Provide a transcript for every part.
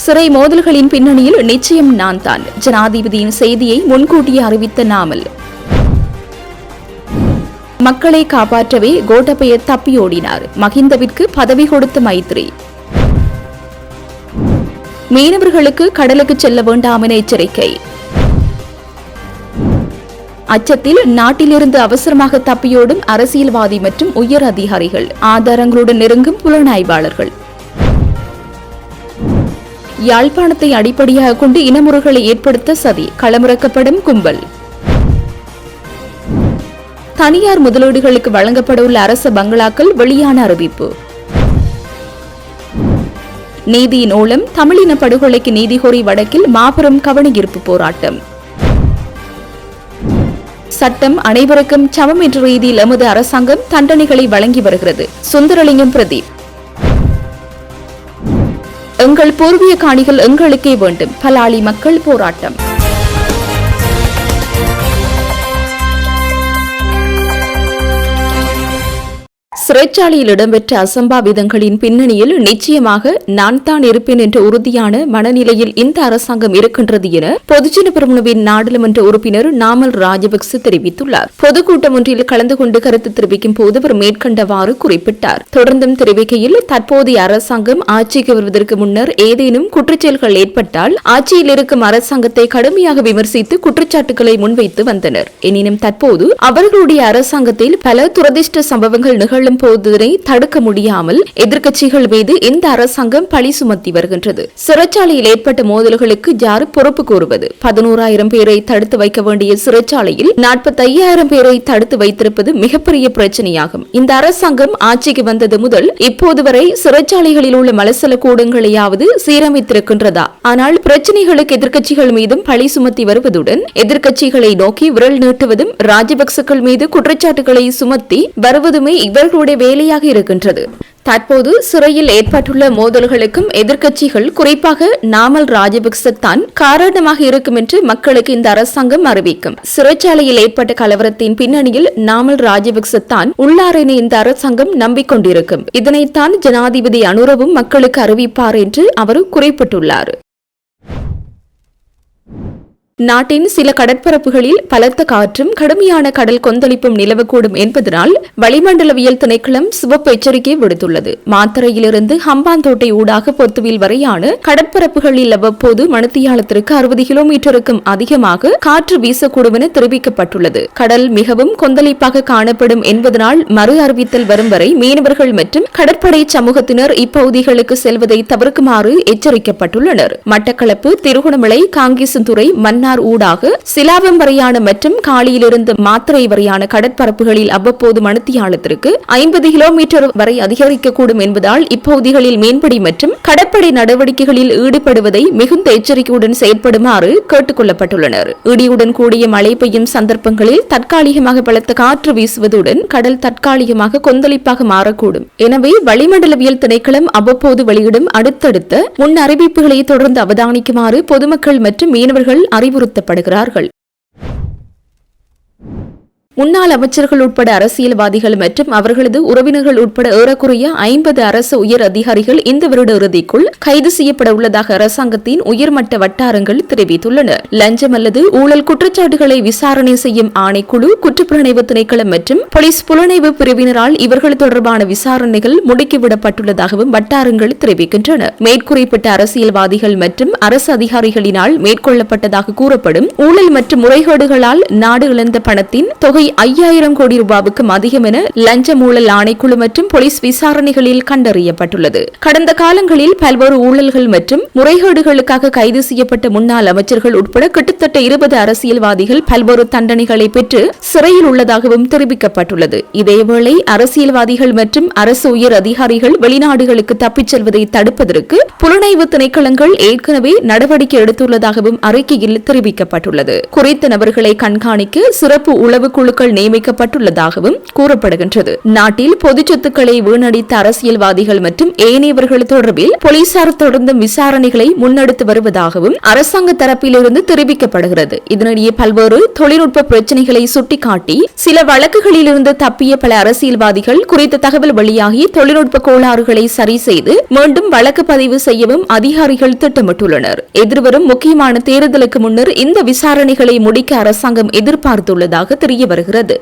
சிறை மோதல்களின் பின்னணியில் நிச்சயம் நான் தான், ஜனாதிபதியின் செய்தியை முன்கூட்டியே அறிவித்த நாமல். மக்களை காப்பாற்றவே கோட்டபய தப்பியோடினார், மஹிந்தவிற்கு பதவி கொடுத்த மைத்ரி. மீனவர்களுக்கு கடலுக்கு செல்ல வேண்டாம் என எச்சரிக்கை. அச்சத்தில் நாட்டிலிருந்து அவசரமாக தப்பியோடும் அரசியல்வாதி மற்றும் உயர் அதிகாரிகள், ஆதாரங்களுடன் நெருங்கும் புலனாய்வாளர்கள். யாழ்ப்பாணத்தை அடிப்படையாக கொண்டு இனமுறுகளை ஏற்படுத்த சதி, களமிறக்கப்படும் கும்பல். தனியார் முதலீடுகளுக்கு வழங்கப்படவுள்ள அரச பங்களாக்கள் வெளியான அறிவிப்பு. நீதியின் ஓலம், தமிழின படுகொலைக்கு நீதி கோரி வடக்கில் மாபெரும் கவனஈர்ப்பு போராட்டம். சட்டம் அனைவருக்கும் சமம் என்ற ரீதியில் எமது அரசாங்கம் தண்டனைகளை வழங்கி வருகிறது, சுந்தரலிங்கம் பிரதீப். எங்கள் பூர்வீக காணிகள் எங்களுக்கே வேண்டும், பலாலி மக்கள் போராட்டம். சிறைச்சாலையில் இடம்பெற்ற அசம்பாவிதங்களின் பின்னணியில் நிச்சயமாக நான் தான் இருப்பேன் என்ற உறுதியான மனநிலையில் இந்த அரசாங்கம் இருக்கின்றது என பொதுஜன பெரமுனவின் நாடாளுமன்ற உறுப்பினர் நாமல் ராஜபக்ச தெரிவித்துள்ளார். பொதுக்கூட்டம் ஒன்றில் கலந்து கொண்டு கருத்து தெரிவிக்கும் போது அவர் மேற்கண்டவாறு குறிப்பிட்டார். தொடர்ந்தும் தெரிவிக்கையில், தற்போதைய அரசாங்கம் ஆட்சிக்கு வருவதற்கு முன்னர் ஏதேனும் குற்றச்செயல்கள் ஏற்பட்டால் ஆட்சியில் இருக்கும் அரசாங்கத்தை கடுமையாக விமர்சித்து குற்றச்சாட்டுகளை முன்வைத்து வந்தனர். எனினும் தற்போது அவர்களுடைய அரசாங்கத்தில் பல துரதிர்ஷ்ட சம்பவங்கள் நிகழும் போதனை தடுக்க முடியாமல் எதிர்க்கட்சிகள் மீது இந்த அரசாங்கம் பழி சுமத்தி வருகின்றது. சிறைச்சாலையில் ஏற்பட்ட மோதல்களுக்கு யார் பொறுப்பு கூறுவது? 11,000 பேரை தடுத்து வைக்க வேண்டிய சிறைச்சாலையில் 45,000 பேரை தடுத்து வைத்திருப்பது மிகப்பெரிய பிரச்சனையாகும். இந்த அரசாங்கம் ஆட்சிக்கு வந்தது முதல் இப்போது வரை சிறைச்சாலைகளில் உள்ள மலசல கூடங்களையாவது சீரமைத்திருக்கின்றதா? ஆனால் பிரச்சனைகளுக்கு எதிர்க்கட்சிகள் மீதும் பழி சுமத்தி வருவதுடன் எதிர்க்கட்சிகளை நோக்கி விரல் நீட்டுவதும் ராஜபக்சக்கள் மீது குற்றச்சாட்டுகளை சுமத்தி வருவதுமே இவர்களுடைய வேலையாக இருக்கின்றது. தற்போது சிறையில் ஏற்பட்டுள்ள மோதல்களுக்கும் எதிர்க்கட்சிகள், குறிப்பாக நாமல் ராஜபக்ச தான் காரணமாக இருக்கும் என்று மக்களுக்கு இந்த அரசாங்கம் அறிவிக்கும். சிறைச்சாலையில் ஏற்பட்ட கலவரத்தின் பின்னணியில் நாமல் ராஜபக்ச தான் உள்ளார் என இந்த அரசாங்கம் நம்பிக்கொண்டிருக்கும். இதனைத்தான் ஜனாதிபதி அனுரவும் மக்களுக்கு அறிவிப்பார் என்று அவர் குறிப்பிட்டுள்ளார். நாட்டின் சில கடற்பரப்புகளில் பலத்த காற்றும் கடுமையான கடல் கொந்தளிப்பும் நிலவக்கூடும் என்பதனால் வளிமண்டலவியல் திணைக்களம் சிவப்பு எச்சரிக்கை விடுத்துள்ளது. மாத்தறையிலிருந்து ஹம்பாந்தோட்டை ஊடாக பொத்துவில் வரையான கடற்பரப்புகளில் அவ்வப்போது மணித்தியாலத்திற்கு 60 கிலோமீட்டருக்கும் அதிகமாக காற்று வீசக்கூடும் என தெரிவிக்கப்பட்டுள்ளது. கடல் மிகவும் கொந்தளிப்பாக காணப்படும் என்பதனால் மறு அறிவித்தல் வரும் வரை மீனவர்கள் மற்றும் கடற்படை சமூகத்தினர் இப்பகுதிகளுக்கு செல்வதை தவிர்க்குமாறு எச்சரிக்கப்பட்டுள்ளனர். மட்டக்களப்பு, திருகோணமலை, காங்கேசன்துறை, மன்னார் ஊடாக சிலாபம் வரையான மற்றும் காலியிலிருந்து மாத்திரை வரையான கடற்பரப்புகளில் அவ்வப்போது மணித்தியாலத்திற்கு 50 கிலோமீட்டர் வரை அதிகரிக்கக்கூடும் என்பதால் இப்பகுதிகளில் மீன்பிடி மற்றும் கடற்படை நடவடிக்கைகளில் ஈடுபடுவதை மிகுந்த எச்சரிக்கையுடன் செயற்படுமாறு கேட்டுக் கொள்ளப்பட்டுள்ளனர். இடியுடன் கூடிய மழை பெய்யும் சந்தர்ப்பங்களில் தற்காலிகமாக பலத்த காற்று வீசுவதுடன் கடல் தற்காலிகமாக கொந்தளிப்பாக மாறக்கூடும். எனவே வளிமண்டலவியல் திணைக்களம் அவ்வப்போது வெளியிடும் அடுத்தடுத்த முன் அறிவிப்புகளை தொடர்ந்து அவதானிக்குமாறு பொதுமக்கள் மற்றும் மீனவர்கள் அறிவுறுத்தப்படுகிறார்கள். முன்னாள் அமைச்சர்கள் உட்பட அரசியல்வாதிகள் மற்றும் அவர்களது உறவினர்கள் உட்பட ஏறக்குறைய 50 அரசு உயர் அதிகாரிகள் இந்த வருட இறுதிக்குள் கைது செய்யப்பட உள்ளதாக அரசாங்கத்தின் உயர்மட்ட வட்டாரங்கள் தெரிவித்துள்ளன. லஞ்சம் அல்லது ஊழல் குற்றச்சாட்டுகளை விசாரணை செய்யும் ஆணைக்குழு, குற்றப்புலனாய்வு திணைக்களம் மற்றும் போலீஸ் புலனாய்வு பிரிவினரால் இவர்கள் தொடர்பான விசாரணைகள் முடுக்கிவிடப்பட்டுள்ளதாகவும் வட்டாரங்கள் தெரிவிக்கின்றன. மேற்குறிப்பிட்ட அரசியல்வாதிகள் மற்றும் அரசு அதிகாரிகளினால் மேற்கொள்ளப்பட்டதாக கூறப்படும் ஊழல் மற்றும் முறைகேடுகளால் நாடு இழந்த பணத்தின் தொகை 5,000 கோடி ரூபாவுக்கும் அதிகம் என லஞ்ச ஊழல் ஆணைக்குழு மற்றும் போலீஸ் விசாரணைகளில் கண்டறியப்பட்டுள்ளது. கடந்த காலங்களில் பல்வேறு ஊழல்கள் மற்றும் முறைகேடுகளுக்காக கைது செய்யப்பட்ட முன்னாள் அமைச்சர்கள் உட்பட கிட்டத்தட்ட 20 அரசியல்வாதிகள் பல்வேறு தண்டனைகளை பெற்று சிறையில் உள்ளதாகவும் தெரிவிக்கப்பட்டுள்ளது. இதேவேளை அரசியல்வாதிகள் மற்றும் அரசு உயர் அதிகாரிகள் வெளிநாடுகளுக்கு தப்பிச் செல்வதை தடுப்பதற்கு புலனாய்வு திணைக்களங்கள் ஏற்கனவே நடவடிக்கை எடுத்துள்ளதாகவும் அறிக்கையில் தெரிவிக்கப்பட்டுள்ளது. குறித்த நபர்களை கண்காணிக்க சிறப்பு உளவு குழுக்கள் குழுக்கள் நியமிக்கப்பட்டுள்ளதாகவும் கூறப்படுகின்றது. நாட்டில் பொது சொத்துக்களை வீணடித்த அரசியல்வாதிகள் மற்றும் ஏனையவர்கள் தொடர்பில் போலீசார் தொடர்ந்தும் விசாரணைகளை முன்னெடுத்து வருவதாகவும் அரசாங்க தரப்பிலிருந்து தெரிவிக்கப்படுகிறது. இதனிடையே பல்வேறு தொழில்நுட்ப பிரச்சினைகளை சுட்டிக்காட்டி சில வழக்குகளிலிருந்து தப்பிய பல அரசியல்வாதிகள் குறித்த தகவல் வெளியாகி தொழில்நுட்ப கோளாறுகளை சரி செய்து மீண்டும் வழக்கு பதிவு செய்யவும் அதிகாரிகள் திட்டமிட்டுள்ளனர். எதிர்வரும் முக்கியமான தேர்தலுக்கு முன்னர் இந்த விசாரணைகளை முடிக்க அரசாங்கம் எதிர்பார்த்துள்ளதாக தெரிய வருகிறது.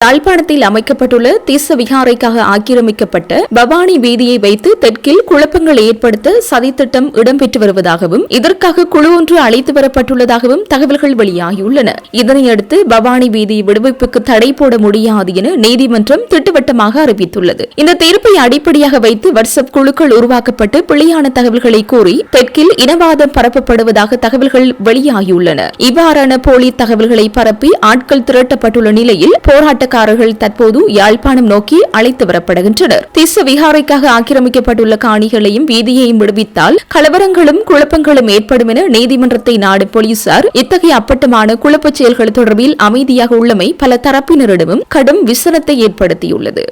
யாழ்ப்பாணத்தில் அமைக்கப்பட்டுள்ள தீச விகாரைக்காக ஆக்கிரமிக்கப்பட்ட பவானி வீதியை வைத்து தெற்கில் குழப்பங்கள் ஏற்படுத்த சதித்திட்டம் இடம்பெற்று வருவதாகவும் இதற்காக குழு ஒன்று அழைத்து வரப்பட்டுள்ளதாகவும் தகவல்கள் வெளியாகியுள்ளன. இதனையடுத்து பவானி வீதி விடுவிப்புக்கு தடை போட முடியாது என நீதிமன்றம் திட்டவட்டமாக அறிவித்துள்ளது. இந்த தீர்ப்பை அடிப்படையாக வைத்து வாட்ஸ்அப் குழுக்கள் உருவாக்கப்பட்டு பிழையான தகவல்களை கூறி தெற்கில் இனவாதம் பரப்பப்படுவதாக தகவல்கள் வெளியாகியுள்ளன. இவ்வாறான போலி தகவல்களை பரப்பி ஆட்கள் திரட்டப்பட்டுள்ள நிலையில் போராட்ட தற்போது யாழ்ப்பாணம் நோக்கி அழைத்து வரப்படுகின்றனர். திஸ்ஸ விகாரைக்காக ஆக்கிரமிக்கப்பட்டுள்ள காணிகளையும் வீதியையும் விடுவித்தால் கலவரங்களும் குழப்பங்களும் ஏற்படும் என நீதிமன்றத்தை நாடும் போலீசார் இத்தகைய அப்பட்டமான குழப்பச் செயல்கள் தொடர்பில் அமைதியாக உள்ளமை பல தரப்பினரிடமும் கடும் விசனத்தை ஏற்படுத்தியுள்ளது.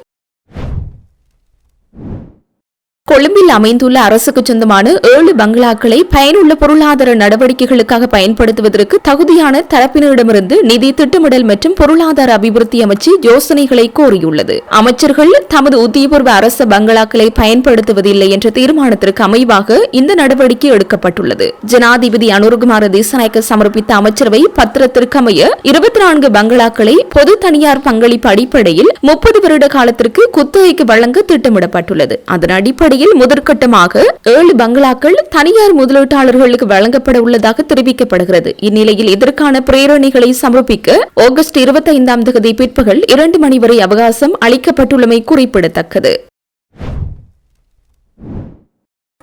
கொழும்பில் அமைந்துள்ள அரசுக்கு சொந்தமான 7 பங்களாக்களை பயனுள்ள பொருளாதார நடவடிக்கைகளுக்காக பயன்படுத்துவதற்கு தகுதியான தரப்பினரிடமிருந்து நிதி திட்டமிடல் மற்றும் பொருளாதார அபிவிருத்தி அமைச்சு யோசனைகளை கோரியுள்ளது. அமைச்சர்கள் தமது உத்தியபூர்வ அரச பங்களாக்களை பயன்படுத்துவதில்லை என்ற தீர்மானத்திற்கு அமைவாக இந்த நடவடிக்கை எடுக்கப்பட்டுள்ளது. ஜனாதிபதி அனுரகுமார திசாநாயக்க சமர்ப்பித்த அமைச்சரவை பத்திரத்திற்கு அமைய 24 பங்களாக்களை பொது தனியார் பங்களிப்பு அடிப்படையில் 30 வருட காலத்திற்கு குத்தகைக்கு வழங்க திட்டமிடப்பட்டுள்ளது. அதன் அடிப்படையில் முதற்கட்டமாக 7 பங்களாக்கள் தனியார் முதலீட்டாளர்களுக்கு வழங்கப்பட உள்ளதாக தெரிவிக்கப்படுகிறது. இந்நிலையில் இதற்கான பிரேரணைகளை சமர்ப்பிக்க ஆகஸ்ட் 25 பிற்பகல் 2 மணி வரை அவகாசம் அளிக்கப்பட்டுள்ளமை குறிப்பிடத்தக்கது.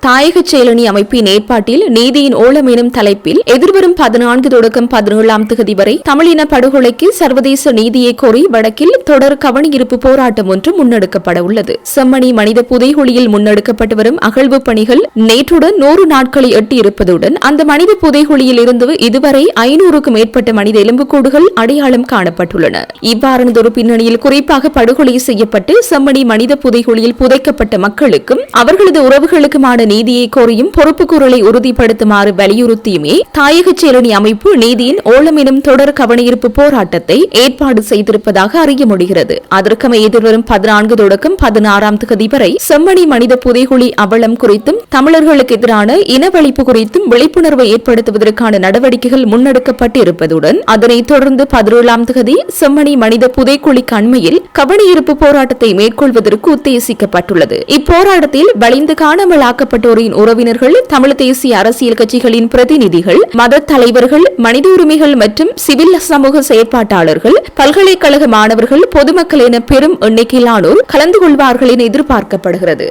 தாயக செயலணி அமைப்பின் ஏற்பாட்டில் நீதியின் ஓலம் எனும் தலைப்பில் எதிர்வரும் 14 தொடக்கம் 17 வரை தமிழின படுகொலைக்கு சர்வதேச நீதியை கோரி வடக்கில் தொடர் கவனஈர்ப்பு போராட்டம் ஒன்று முன்னெடுக்கப்பட உள்ளது. செம்மணி மனித புதைகுழியில் முன்னெடுக்கப்பட்டு வரும் அகழ்வு பணிகள் நேற்றுடன் 100 நாட்களை எட்டியிருப்பதுடன் அந்த மனித புதைகுழியில் இருந்து இதுவரை 500க்கும் மேற்பட்ட மனித எலும்புக்கூடுகள் அடையாளம் காணப்பட்டுள்ளன. இவ்வாறானதொரு பின்னணியில் குறிப்பாக படுகொலை செய்யப்பட்டு செம்மணி மனித புதைகுழியில் புதைக்கப்பட்ட மக்களுக்கும் அவர்களது உறவுகளுக்குமான நீதியை கோரியும் பொறுப்பு குரலை உறுதிப்படுத்துமாறு வலியுறுத்தியுமே தாயக செயலணி அமைப்பு நீதியின் ஓலம் எனும் தொடர் கவனஈர்ப்பு போராட்டத்தை ஏற்பாடு செய்திருப்பதாக அறிய முடிகிறது. அதற்கமை எதிர்வரும் 14 தொடக்கம் 16 வரை செம்மணி மனித புதைகுழி அவலம் குறித்தும் தமிழர்களுக்கு எதிரான இனவழிப்பு குறித்தும் விழிப்புணர்வை ஏற்படுத்துவதற்கான நடவடிக்கைகள் முன்னெடுக்கப்பட்டிருப்பதுடன் அதனைத் தொடர்ந்து 17 செம்மணி மனித புதைகுழிக்கு அண்மையில் கவனஈர்ப்பு போராட்டத்தை மேற்கொள்வதற்கு உத்தேசிக்கப்பட்டுள்ளது. இப்போராட்டத்தில் வலிந்து காணாமலாக்கப்பட்ட உறவினர்கள், தமிழ் தேசிய அரசியல் கட்சிகளின் பிரதிநிதிகள், மத தலைவர்கள், மனித உரிமைகள் மற்றும் சிவில் சமூக செயற்பாட்டாளர்கள், பல்கலைக்கழக மாணவர்கள், பொதுமக்கள் என பெரும் எண்ணிக்கையிலானோர் கலந்து கொள்வார்கள் என எதிர்பார்க்கப்படுகிறது.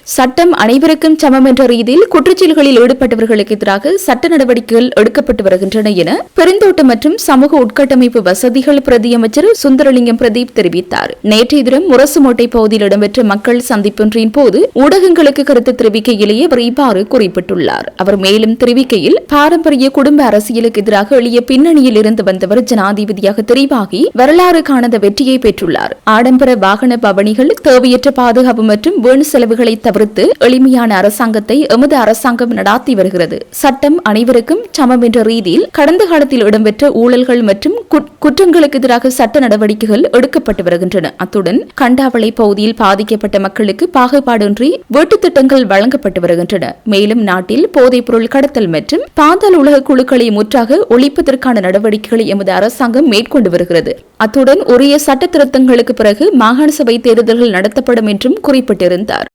சட்டம் அனைவருக்கும் சமம் என்ற ரீதியில் குற்றச்செயல்களில் ஈடுபட்டவர்களுக்கு எதிராக சட்ட நடவடிக்கைகள் எடுக்கப்பட்டு வருகின்றன என பெருந்தோட்டம் மற்றும் சமூக உட்கட்டமைப்பு வசதிகள் பிரதியமைச்சர் சுந்தரலிங்கம் பிரதீப் தெரிவித்தார். நேற்றைய தினம் முரசுமோட்டை பகுதியில் இடம்பெற்ற மக்கள் சந்திப்பொன்றின் போது ஊடகங்களுக்கு கருத்து தெரிவிக்கையிலேயே அவர் இவ்வாறு குறிப்பிட்டுள்ளார். அவர் மேலும் தெரிவிக்கையில் பாரம்பரிய குடும்ப அரசியலுக்கு எதிராக எளிய பின்னணியில் இருந்து வந்தவர் ஜனாதிபதியாக தெரிவாகி வரலாறு காணாத வெற்றியை பெற்றுள்ளார். ஆடம்பர வாகன பவனிகள், தேவையற்ற பாதுகாப்பு மற்றும் வீண் செலவுகளை தவிர எளிமையான அரசாங்கத்தை எமது அரசாங்கம் நடாத்தி வருகிறது. சட்டம் அனைவருக்கும் சமம் என்ற ரீதியில் கடந்த காலத்தில் இடம்பெற்ற ஊழல்கள் மற்றும் குற்றங்களுக்கு எதிராக சட்ட நடவடிக்கைகள் எடுக்கப்பட்டு வருகின்றன. அத்துடன் கண்டாவளை பகுதியில் பாதிக்கப்பட்ட மக்களுக்கு பாகுபாடின்றி வீட்டுத் திட்டங்கள் வழங்கப்பட்டு வருகின்றன. மேலும் நாட்டில் போதைப் பொருள் கடத்தல் மற்றும் பாதாள உலக குழுக்களை முற்றாக ஒழிப்பதற்கான நடவடிக்கைகளை எமது அரசாங்கம் மேற்கொண்டு வருகிறது. அத்துடன் உரிய சட்ட திருத்தங்களுக்கு பிறகு மாகாண சபை தேர்தல்கள் நடத்தப்படும் என்றும் குறிப்பிட்டிருந்தார்.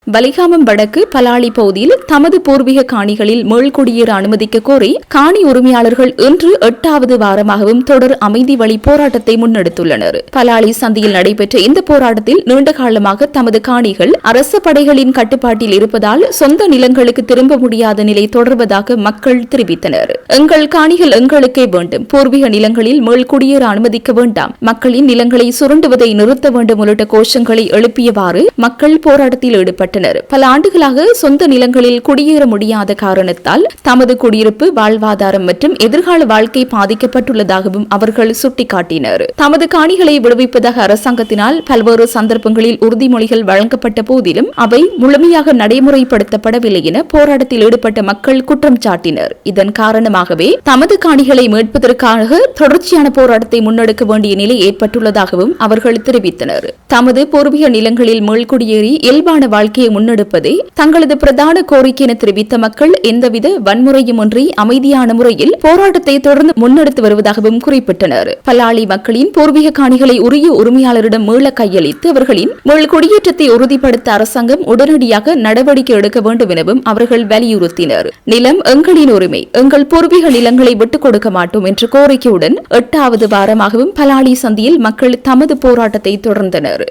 வலிகாமம் வடக்கு பலாலி பகுதியில் தமது பூர்வீக காணிகளில் மீள்குடியேற அனுமதிக்க கோரி காணி உரிமையாளர்கள் இன்று 8வது வாரமாகவும் தொடர் அமைதி வழி போராட்டத்தை முன்னெடுத்துள்ளனர். பலாலி சந்தியில் நடைபெற்ற இந்த போராட்டத்தில் நீண்ட காலமாக தமது காணிகள் அரச படைகளின் கட்டுப்பாட்டில் இருப்பதால் சொந்த நிலங்களுக்கு திரும்ப முடியாத நிலை தொடர்வதாக மக்கள் தெரிவித்தனர். எங்கள் காணிகள் எங்களுக்கே வேண்டும், பூர்வீக நிலங்களில் மீள்குடியேற அனுமதிக்க வேண்டாம், மக்களின் நிலங்களை சுரண்டுவதை நிறுத்த வேண்டும் உள்ளிட்ட கோஷங்களை எழுப்பியவாறு மக்கள் போராட்டத்தில் ஈடுபட்டனர். சுட்டிக்காட்டினர். பல ஆண்டுகளாக சொந்த நிலங்களில் குடியேற முடியாத காரணத்தால் தமது குடியிருப்பு, வாழ்வாதாரம் மற்றும் எதிர்கால வாழ்க்கை பாதிக்கப்பட்டுள்ளதாகவும் அவர்கள் சுட்டிக்காட்டினர். தமது காணிகளை விடுவிப்பதாக அரசாங்கத்தினால் பல்வேறு சந்தர்ப்பங்களில் உறுதிமொழிகள் வழங்கப்பட்ட போதிலும் அவை முழுமையாக நடைமுறைப்படுத்தப்படவில்லை என போராட்டத்தில் ஈடுபட்ட மக்கள் குற்றம் சாட்டினர். இதன் காரணமாகவே தமது காணிகளை மீட்பதற்காக தொடர்ச்சியான போராட்டத்தை முன்னெடுக்க வேண்டிய நிலை ஏற்பட்டுள்ளதாகவும் அவர்கள் தெரிவித்தனர். தமது பூர்வீக நிலங்களில் மீள்குடியேறி இயல்பான வாழ்க்கையை முன்னெடுப்பதே தங்களது பிரதான கோரிக்கை என தெரிவித்த மக்கள் எந்தவித வன்முறையுமின்றி அமைதியான முறையில் போராட்டத்தை தொடர்ந்து முன்னெடுத்து வருவதாகவும் குறிப்பிட்டனர். பலாலி மக்களின் பூர்வீக காணிகளை உரிய உரிமையாளரிடம் மீள கையளித்து அவர்களின் மீள்குடியேற்றத்தை உறுதிப்படுத்த அரசாங்கம் உடனடியாக நடவடிக்கை எடுக்க வேண்டும் எனவும் அவர்கள் வலியுறுத்தினர். நிலம் எங்களின் உரிமை, எங்கள் பூர்வீக நிலங்களை விட்டுக் கொடுக்க மாட்டோம் என்ற கோரிக்கையுடன் 8வது வாரமாகவும் பலாலி சந்தியில் மக்கள் தமது போராட்டத்தை தொடர்ந்தனர்.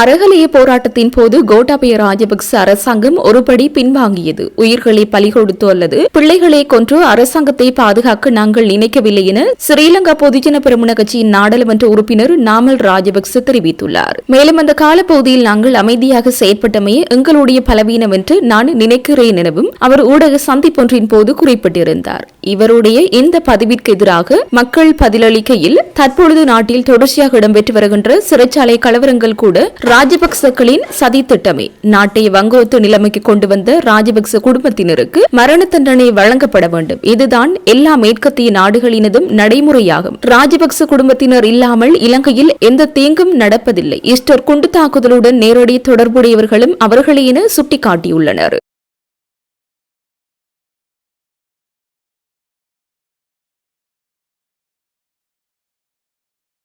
அரகலைய போராட்டத்தின் போது கோட்டாபய ராஜபக்ச அரசாங்கம் ஒருபடி பின்வாங்கியது. உயிர்களை பலி கொடுத்தோ அல்லது பிள்ளைகளை கொன்றோ அரசாங்கத்தை பாதுகாக்க நாங்கள் நினைக்கவில்லை என ஸ்ரீலங்கா பொதுஜன பெரமுன கட்சியின் நாடாளுமன்ற உறுப்பினர் நாமல் ராஜபக்ச தெரிவித்துள்ளார். மேலும் அந்த காலப்பகுதியில் நாங்கள் அமைதியாக செயற்பட்டமையே எங்களுடைய பலவீனம் என்று நான் நினைக்கிறேன் எனவும் அவர் ஊடக சந்திப்பொன்றின் போது குறிப்பிட்டிருந்தார். இவருடைய இந்த பதிவிற்கு எதிராக மக்கள் பதிலளிக்கையில் தற்பொழுது நாட்டில் தொடர்ச்சியாக இடம்பெற்று வருகின்ற சிறைச்சாலை கலவரங்கள் கூட ராஜபக்சக்களின் சதி திட்டமே. நாட்டை வங்கோத்து நிலைமைக்கு கொண்டு வந்த ராஜபக்ச குடும்பத்தினருக்கு மரண தண்டனை வழங்கப்பட வேண்டும். இதுதான் எல்லா மேற்கத்திய நாடுகளினதும் நடைமுறையாகும். ராஜபக்ச குடும்பத்தினர் இல்லாமல் இலங்கையில் எந்த தீங்கும் நடப்பதில்லை. ஈஸ்டர் குண்டு தாக்குதலுடன் நேரடி தொடர்புடையவர்களும் அவர்களே என சுட்டிக்காட்டியுள்ளனர்.